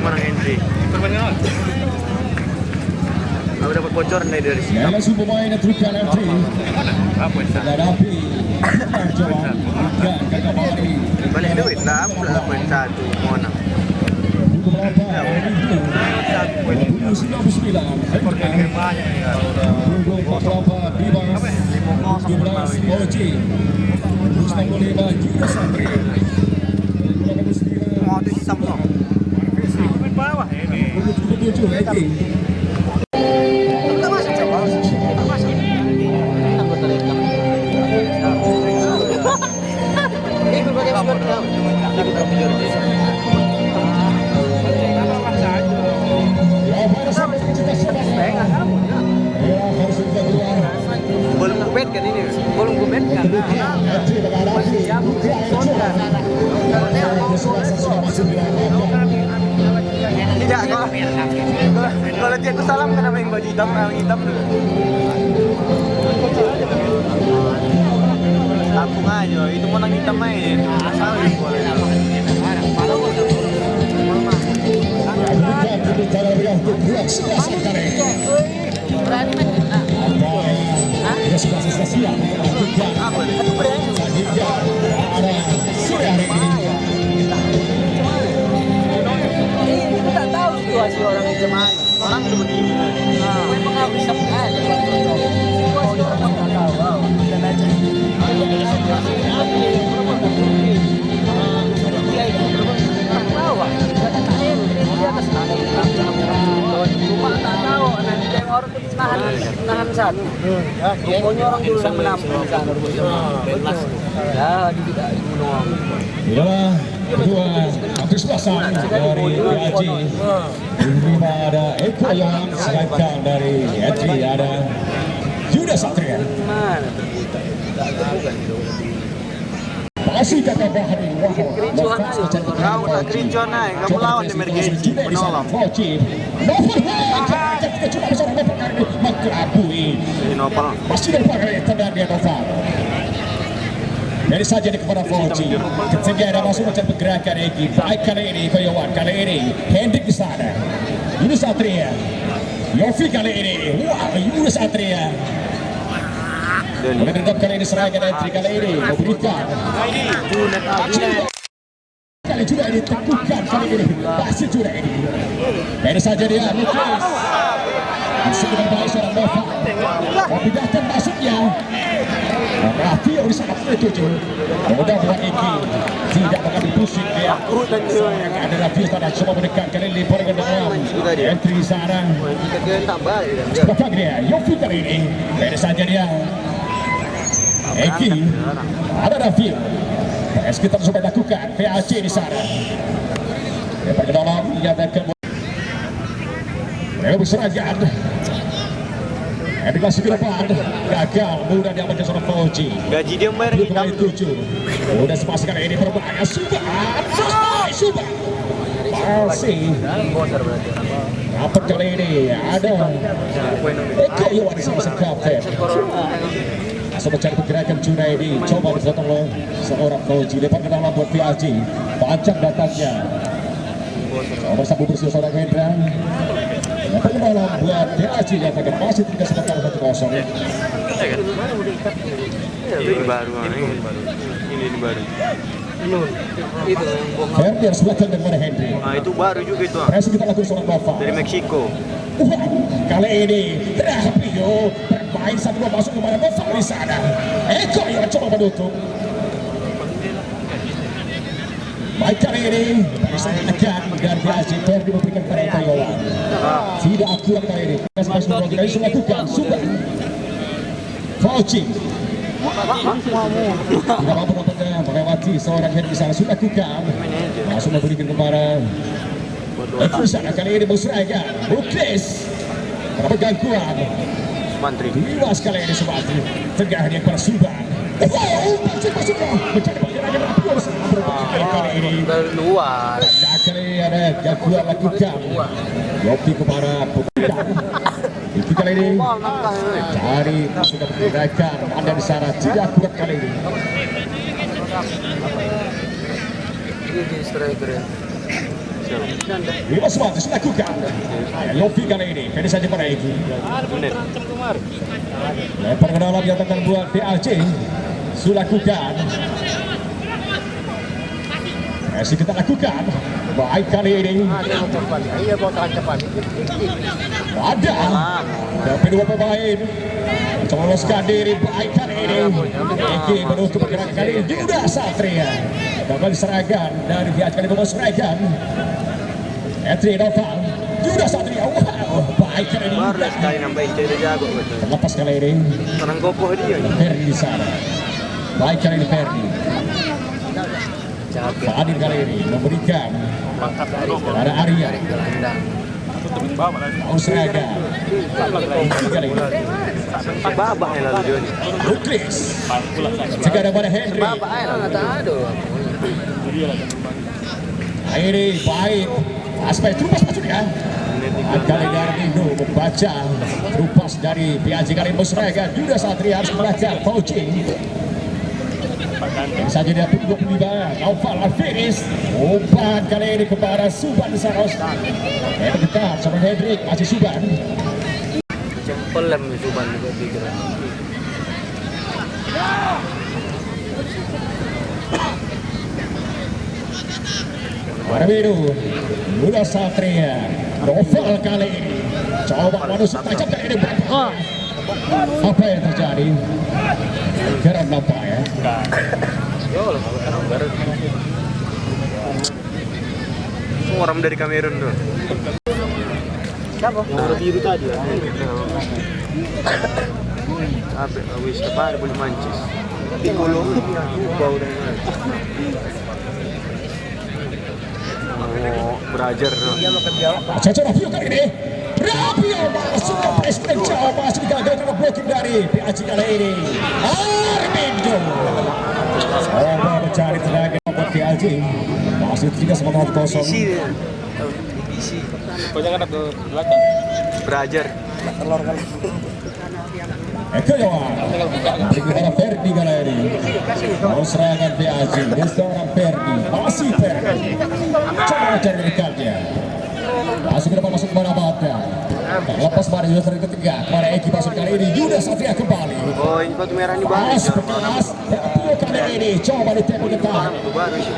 orang entry. Aku dapat bocoran dari sini. Ya, langsung pemain terutama entry. Menghadapi Jawa dan Kakak Mari. Balik duit lah, aku lah poin 1 mana. Berapa? 99. Berapa? Bebas. 17 Oji. 25 Juda Santri. Mau tu sistem tu. Bawah ini. 27 Eki. Belum kubet kan ini? Belum kubet kan? Tidak, kalau dia aku salam kan sama yang baju hitam, yang hitam dulu. Tampung aja, itu mau nang hitam aja. Asal Berani main kita. Ya sudah siap. Kita tak tahu situasi orang itu mana. orang itu begini. Memang harus bisa ada situasi orang tak tahu. Dan aja. Cuma tak tahu nanti yang orang itu nahan satu. Pokoknya orang dulu yang menampung sana. Ya, tidak dibunuh. Inilah kedua aktif pasang dari Haji. Ini ada Eko yang sedangkan dari Haji ada Juda Satria. Masih kata Bahari Kau tak kericuan naik, kamu lawan di emergency penolong. Ini nopal. Masih dapat tendang dia Noval. Dari saja di kepada Fauci. Ketika ada masuk macam pergerakan Eki. Baik kali ini Koyawan, kali ini Hendrik di sana. Yunus Satria. Yofi kali ini. Wah, Yunus Satria. Oleh tetap kali ini serangan entry kali ini memberikan. Kali juga ini teguhkan kali ini. Pasti juga ini. Dari saja dia Lukis. Masuk dengan baik seorang Nova. Memindahkan masuknya. Berarti yang bisa tujuh. Mudah buat Eki. Tidak mengambil pusing dia. Yang ada Rafi pada coba mendekat kali ini. Porengan dalam entry sana. Sepakat dia. Yofi kali ini. Dari saja dia. Eki. Ada Rafi. PS kita sudah lakukan. PAC di sana. Lepas ke dalam. Menyatakan. Berserangan. Edukasi ke depan, gagal, mudah diamankan seorang Fauci. Gaji dia bayar hitam. Udah sepas kali ini berbahaya, Subhan. Masih. Dapat kali ini ada Eko Iwan sang kapten. Masuk mencari pergerakan Junaidi, coba dipotong oleh seorang Fauci. Lepas ke dalam buat PAJ, panjang datangnya. Nomor satu bersih seorang Hendra. Pemain buat PAJ nyatakan masih tinggal sebentar 1-0. Ini baru, ini baru. Itu Ferdian sebelah dengan Hendri. Nah itu baru juga itu. Presi kita lakukan seorang Nova. Dari Meksiko. Kali ini Rapio bermain satu dua masuk kepada Nova di sana. Eko yang coba menutup. Baik kali ini bisa ditekan dan Haji Ferdi memberikan kepada Koyawan. Tidak akurat kali ini. Kasih tidak bisa lakukan. Sudah. Fauci. Tidak mampu nampaknya melewati seorang Henry sana sudah lakukan. Langsung memberikan kepada Itu sana kali ini berserangan. Bukis. Berapa gangguan. Mantri. Dua sekali ini Sumantri. Tegah dia kepada Subhan. Masuk-masuk. Mencari penyerangan Rapi bersama berbahaya kali ini. dari luar. Nah, kali ini ada gangguan lakukan. Yopi kepada Pukidang. Itu kali ini. Cari sudah bergerakan. Anda di sana tidak kuat kali ini. Ini striker ya. 500 lakukan. Yofi kali ini, pendek saja pada Egi. Lempar ke dalam yang akan buat PAC. Sulakukan. Masih kita lakukan. Baik kali ini. Ada. Dari dua pemain. Coba loloskan diri. Baik kali ini. Eki menutup pergerakan kali ini. Yuda Satria. Kembali serangan dari pihak kali membawa serangan. Etri Noval. Yuda Satria. Wow. Baik kali ini. Baru sekali nambahin cedera jago. Lepas kali ini. Serang kokoh dia. Ferdi di sana. Baik kali ini Ferdi. Hadir kali ini memberikan kepada Arya. Mau seragam. Kali ini. Babak yang lalu dia ni. Luklis. Sekarang kepada Henry. Ini baik. Aspek terupas maksudnya. Kali Darmindo membaca terupas dari PAJ kali ini seragam. Yuda Satria harus melacak coaching. Yang saja dia tunggu pembimbingan Naufal Al-Firis. Umpan kali ini kepada Suban Saros. Yang dekat sama Hendrik, masih Suban. Cempelem Suban juga pikiran. Darmindo, Yuda Satria, Naufal kali ini. Coba menusuk tajam kali ini. Apa yang terjadi? Gerak nampak ya. Semua orang dari Kamerun tuh. Siapa? Yang biru tadi ya. Apa? Wis apa? Boleh mancis. Di kolom bau dan. Oh, belajar. Caca Raffio kali ini. Raffio masuk ke presiden jauh, masih gagal karena blocking dari PAC kali ini. Armindo. Coba mencari tenaga buat PAC. Masih tidak semangat kosong. Isi. Kau jangan ke belakang. Belajar. Telur kali. Eko Yawan. Kepada Ferdi kali ini. Mau serangan PAC. Dia seorang Ferdi. Masih Ferdi. Coba mencari dekatnya. Masuk ke depan, masuk ke mana Bata. Lepas pada Yuda Satria ketiga. Kepada Eki masuk kali ini. Yuda Satria kembali. Oh, ini batu merah ini baru. Pas berkelas. Rapio kali ini. Coba ditembak dekat. Itu baru sih.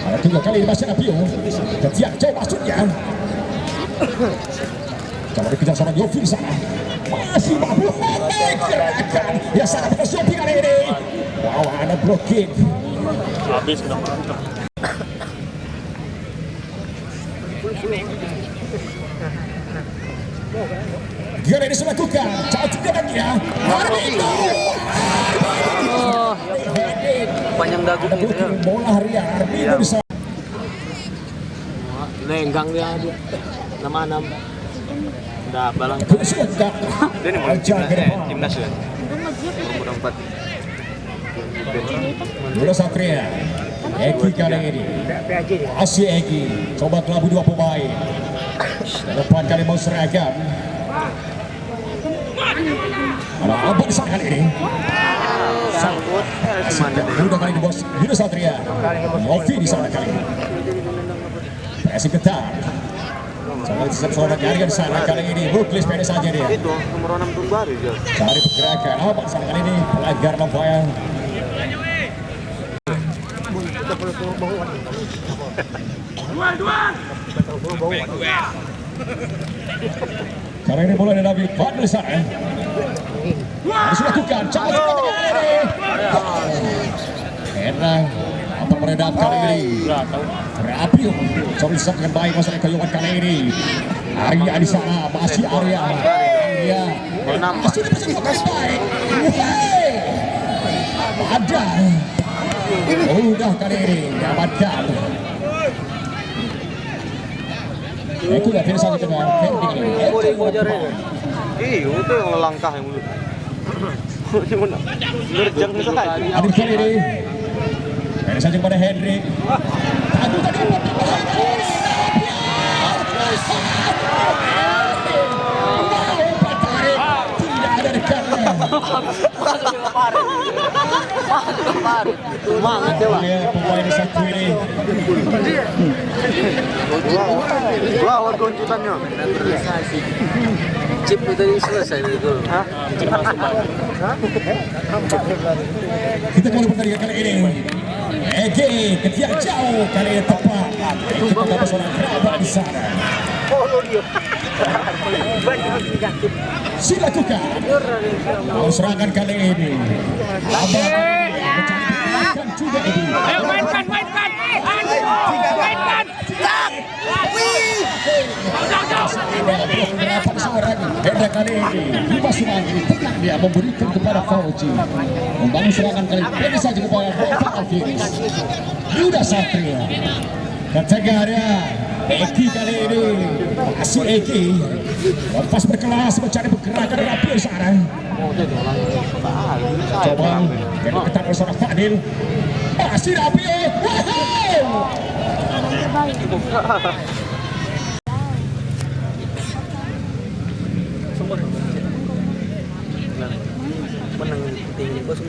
Ada tiga kali ini masih Rapio. Ketiak jauh masuknya. Coba dikejar sama Yofi di sana. Masih mampu. Gerakan. Ya sangat bekas Yofi kali ini. Wow, ada blocking. Habis kenapa? Gila ini sudah lakukan. Cantik dia. Armindo. Panjang dagu gitu ya. Bola Arya. Armindo bisa. Lenggang dia. Nama-nama. Dah balang. Sudah. Dia ni mau timnas ya. Nomor 4. Yuda Satria. Eki kali ini. Masih Eki. Coba kelabu dua pemain. Depan kali mau seragam. Ada apa di sana kali ini? Sangkut. Udah kali ini bos. Yuda Satria. Yofi di sana kali ini. Presi ketat. Sangat seorang dari di sana kali ini. Luklis pendek saja dia. Itu nomor 6 tahun baru dia. Cari pergerakan. Apa di sana kali ini? Pelanggar nampaknya. Kali ini bola dari Fadli sana. Harus lakukan. Cantik kali ini. Enak. Apa meredam kali ini? Rapio. Coba disambungkan baik masalah Yohan kali ini. Arya di sana. Masih Arya. Arya. Masih dipersiapkan baik. Ada. Udah kali ini. Dapatkan. Itu dah finish saja dengan Ferdi kali ini. Boleh bojarnya. Itu yang langkah yang mulut. Cuma nerjang sekali. Adit kali ini. Finish saja kepada Hendrik. Aduh tadi. Tidak ada dekatnya. Semangat ya, Pak. Pemain di satu ini. Wah, koncutannya. Naturalisasi. Chip itu selesai itu. Hah? Chip langsung balik. Kita kembali pertandingan kali ini. Ege ketika jauh kali ini tepat. Kita dapat seorang kerabat di sana. Silakan. Mau serangan kali ini. Akan juga ini. Ayo mainkan. Mainkan. Berapa seorang Hendra kali ini Bima Sumantri tenang dia memberikan kepada Fauji membangun serangan kali ini saja kepada Bapak Alfiris Yuda Satria ketegarnya Eki kali ini masih Eki lepas berkelas mencari pergerakan rapi sana coba jadi ketat oleh seorang Fadil masih rapi Menang tinggi 0-0.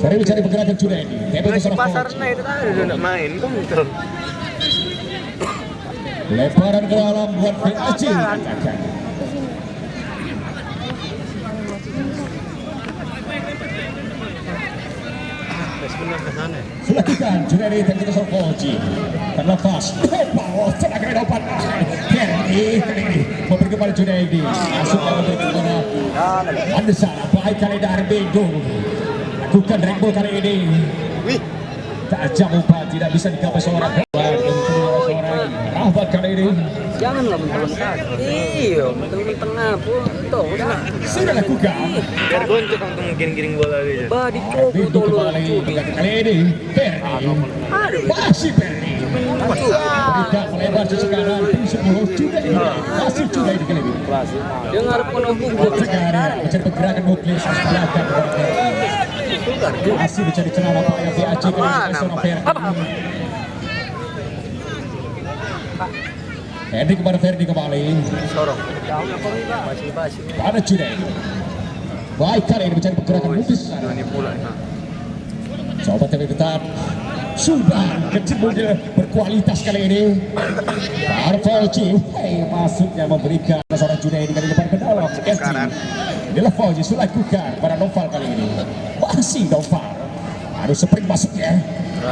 Cari pergerakan sudah ini. Pasarnya itu tadi udah nggak main kontrol. Lemparan ke dalam buat PAC. Silakan sudah ini dan kita soal Fauji terlepas. Power tenaga dapat. Kali ini memberi kepada Junaidi. Masuk memberi kepada Andesara. Baik kali dari Bego. Lakukan dribble kali ini. Tajam umpan tidak bisa dikawal seorang Rahmat kali ini. Janganlah mentang-mentang. Iya, mentang-mentang apa? Tuh, udah. Sudah lakukan. Biar goncok langsung giring-giring bola aja. Badi coba Pintu kembali kali ini. Perni. Masih Perni. Berikan melebar sekarang. Sepuluh juga ini. Masih juga ini kali ini. Dengar penunggu. Sekarang mencari pergerakan nuklir belakang. Masih mencari celana Pak yang BAC kali ini. Seorang Perni. Henry kepada Ferdi kembali. Sorong. Basi-basi. Pada Junaid. Baik kali ini mencari pergerakan lupis. Ini pula. Coba tapi ketat. Sudah kecil mobil berkualitas kali ini. Fauji masuknya memberikan seorang Junaid kali depan ke dalam. Sekarang. Inilah Fauji sudah lakukan pada Noval kali ini. Masih Noval. Harus sprint masuknya.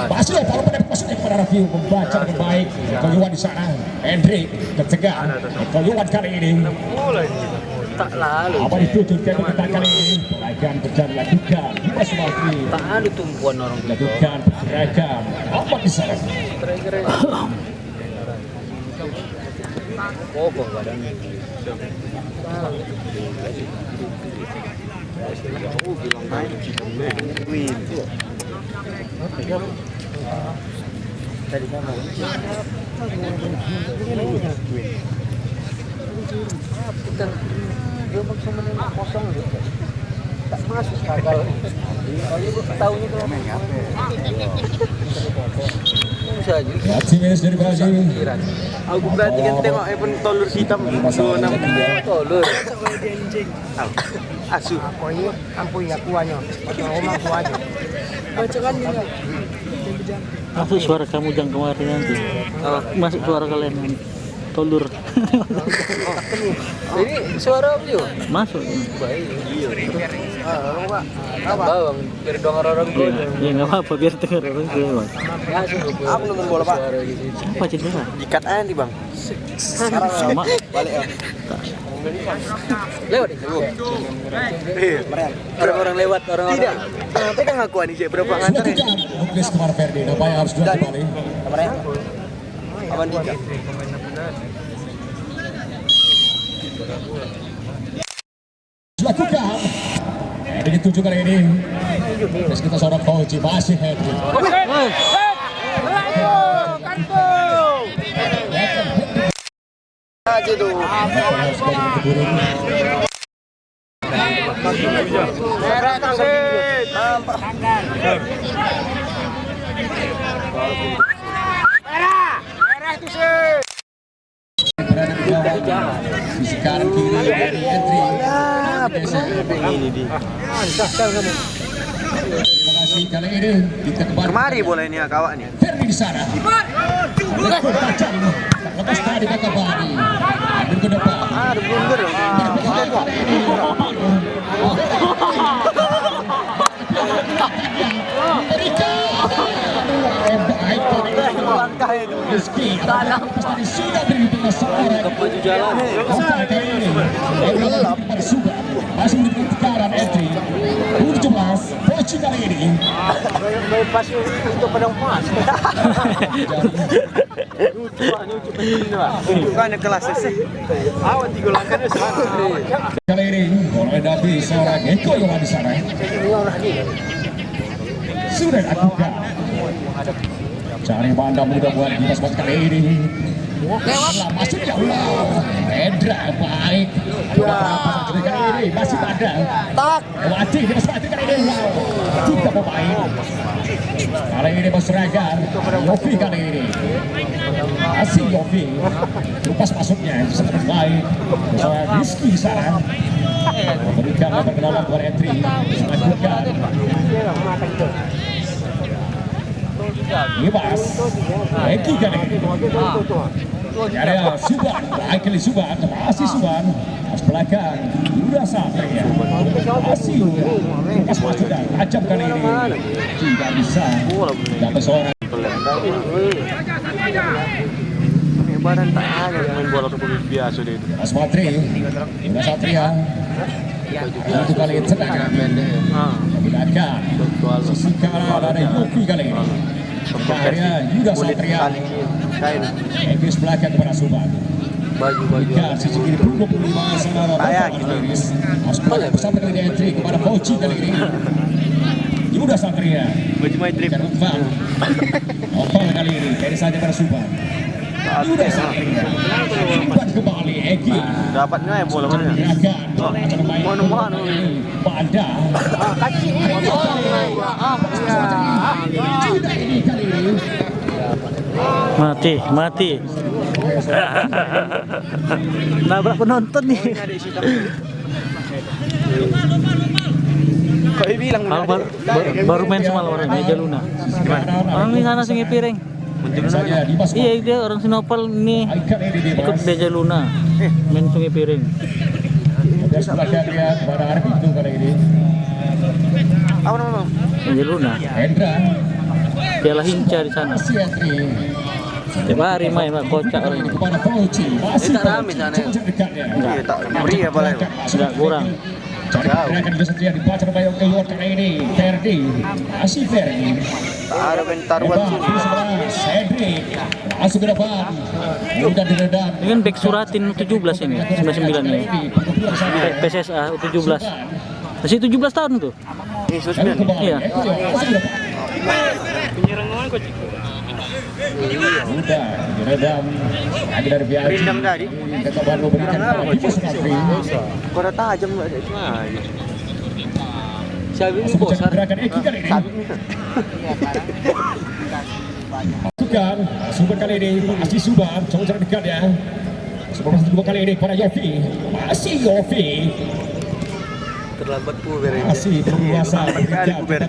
Masih Noval pada masuknya kepada Rafiu membaca dengan baik. Koyuan di sana. Hendrik ketegang. Koyuan kali ini. Tak lalu. Apa ditujukan ketat kali ini? Pergerakan berjalan lakukan. Bima Sumantri. Tak ada tumpuan orang gitu. Lakukan pergerakan. Apa di sana? Keren-keren. Kokoh badannya. Win. Tadi mana? Bukan dia maksud menembak kosong gitu. Tak masuk gagal. Kalau tahu itu bisa aja. Optimis dari Baju. Aku perhatikan tengok iPhone tolur hitam 26. Tolur. Asu. Ampun ya kuahnya. Macam rumah kuahnya. Bacakan juga. Masuk suara kamu jang kemarin nanti. Masuk suara kalian nanti. Tolur. Jadi suara apa juga? Masuk. Baik. Orang Pak. Bawang biar dong orang-orang gue. Ya nggak apa-apa biar dengar orang tua. Aku nonton bola Pak. Apa cedera? Ikat aja nih Bang. Sama. Balik ya. Lewat. Berapa orang lewat orang-orang? Tidak. Tapi kan ngakuan nih berapa ngantar ya? Nuklis kemarin Ferdi. Apa yang harus dilakukan kembali? Kemarin. Aman Dika. Lakukan. Ini tujuh kali ini. Terus kita seorang Fauji masih Henry. Aja tuh. Merah kasih. Nampak. Merah itu sih. Berada di bawah. Sisi kanan kiri dari Henry. Ini di. Terima kasih kali ini kita kembali. Kemari boleh nih kawan nih. Ferdi di sana. Kacang lepas tadi ke Bani. Ambil ke depan. Ada blunder. Langkah itu. Rizky pasti sudah beri seorang Baju jalan. masih menjadi tekanan entry 17 Poci kali ini Pas untuk pedang pas. Bukannya kelas sih. Awat 3 langkahnya kali ini oleh dari seorang Eko yang di sana sudah lakukan cari bandang mudah buat Dimas buat kali ini masuk ya Allah Edra baik kali ini masih ada Wati Dimas Wati kali ini tiga pemain kali ini berseragam Yofi kali ini masih Yofi lepas masuknya sangat baik seorang Rizky di sana memberikan lebar ke dalam buat entry mengajukan Ibas Eki kali ini ada Suban baik kali Suban masih Suban pas belakang sudah sampai ya masih lepas masuk dan tajam kali ini tidak bisa dapat seorang badan tak hanya main bola seperti biasa dia itu. Mas Matri sudah Satria untuk kali ini sedang menggunakan sisi kanan dari Yofi kali ini akhirnya Yuda Satria Inggris belakang kepada Suban baju sisi kiri pukul 5 sana harus pulang bersama kali ini entry kepada Poci kali ini Yuda Satria Baju main trip. Opal kali ini kali saja pada Suban Yuda Satria Suban kembali Eki Dapatnya ya bola mana? Mana Banda Kacik ini. Mati. Nabrak penonton nih. Kok dia bilang Baru main semalam orang Meja Luna. Orang di sana Sungai Piring. Iya dia orang Sinopal ini ikut Meja Luna. Main Sungai Piring. Sebelah dia kepada Arif itu kali ini apa nama? Meja Luna. Hendra Piala Hinca di sana. masih entry Tiap hari main Pak, kocak orang ini. kepada Poci masih Tak rame sana. dekatnya Iya tak beri ya boleh. Enggak kurang. cari gerakan Yuda Satria dibaca bayang keluar kali ini Ferdi masih Ferdi Tak ada main taruhan Hebat, sini. di sebelah Cedric masuk ke depan mudah diredam Ini kan back Suratin 17 ini, 99 ini. PSSA 17. Masih 17 tahun tuh. Ini susmen. Iya. Mudah diredam lagi dari Biaji Rindam tadi. Kata Baru berikan kepada Dimas Matri Kau dah tajam enggak ada cuma. Siapa ini masuk bos? mencari gerakan Eki kali ini masukkan Suban kali ini masih Suban coba cara dekat ya Suban dua kali ini kepada Yofi masih Yofi Terlambat pun beri. masih terbiasa kita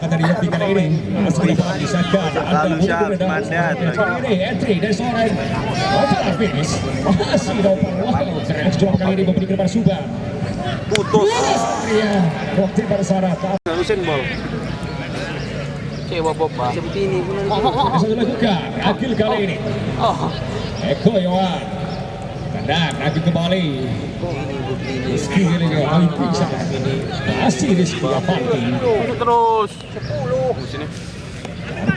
dari Yofi kali ini masih dapat disahkan Lalu Syah Mandat. kali ini entry dari seorang Nopal finish masih Nopal keren jual kali ini memberi kepada Suban Putus. Satria waktu pada sana Lusen bol. Cik bapak. Seperti ini pun. bisa dilakukan Akil kali ini Oh. Eko Yohan Kandang Akil kembali Rizky kali ini masih Rizky Avanti Terus 10 sini.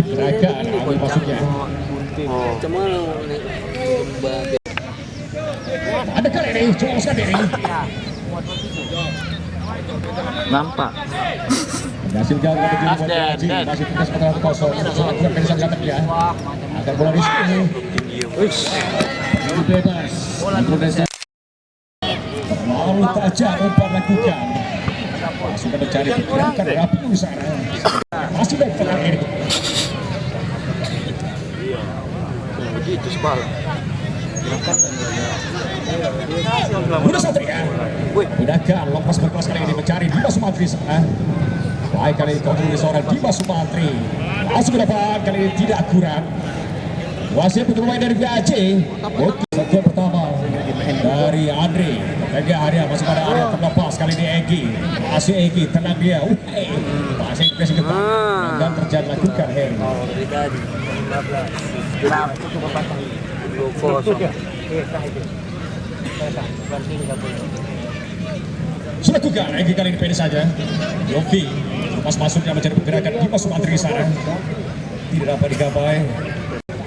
gerakan awal masuknya Macam mana ni? ada kali ini coba sekali ini Nampak. berhasil jalan ke tujuan buat Haji masih tugas 4-0 sangat berpesan sangat ya akan bola Rizky ini bebas Indonesia terlalu tajam umpan lakukan sudah mencari gerakan rapi di sana masih baik tengah ini Begitu sepala. Muda Satria. Gunakan lepas berkelas kali ini mencari Dimas Sumantri sana. Baik kali ini kontrol seorang Dimas Sumantri. Masuk ke depan kali ini tidak kurang. Wasit untuk pemain dari VAC. Satu pertama dari Andre. Lagi area masuk pada area terlepas kali ini Egi. Masih Egi tenang dia. Masih presi ketat dan terjadi lakukan Harry. Dari tadi 15. Kenapa itu cuma patang? 20. Sudah lakukan Egi kali ini pendek saja. Yofi lepas masuknya mencari pergerakan Dimas Sumantri di sana. Tidak dapat digapai.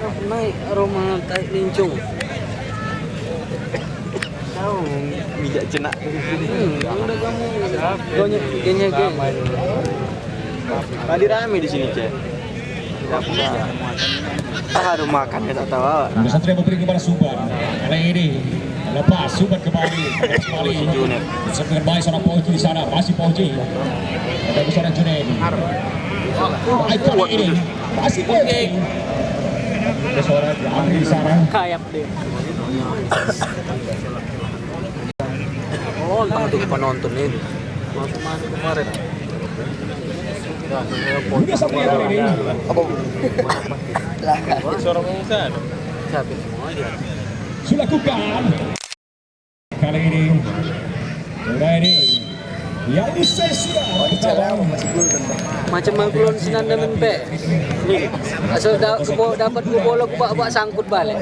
Naik aroma tai lincung. Tahu bijak cenak. Udah kamu banyak geng. Tadi rame di sini, Cek. Ada makan ya tak tahu. Muda Satria memberi kepada Suban. Kali ini lepas Suban kembali. Kembali. Dengan baik seorang Poji di sana. Masih Poji. Ada seorang Junaidi. Baik kali ini masih Poji. Ada seorang Amri di sana. Kayak deh. Oh, untuk penonton ini. Masuk kemarin. Muda Satria kali ini. Seorang pengusaha. Siapa semua dia? Sudah lakukan. Kali ini. Junaidi. Yang Indonesia. Macam maklon sinanda menpe. Asal dapat bola ku bawa sangkut balik.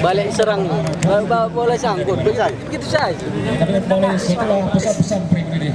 Balik serang. Bawa bola sangkut. Begitu saja. Kita lihat kembali setelah pesan-pesan break ini.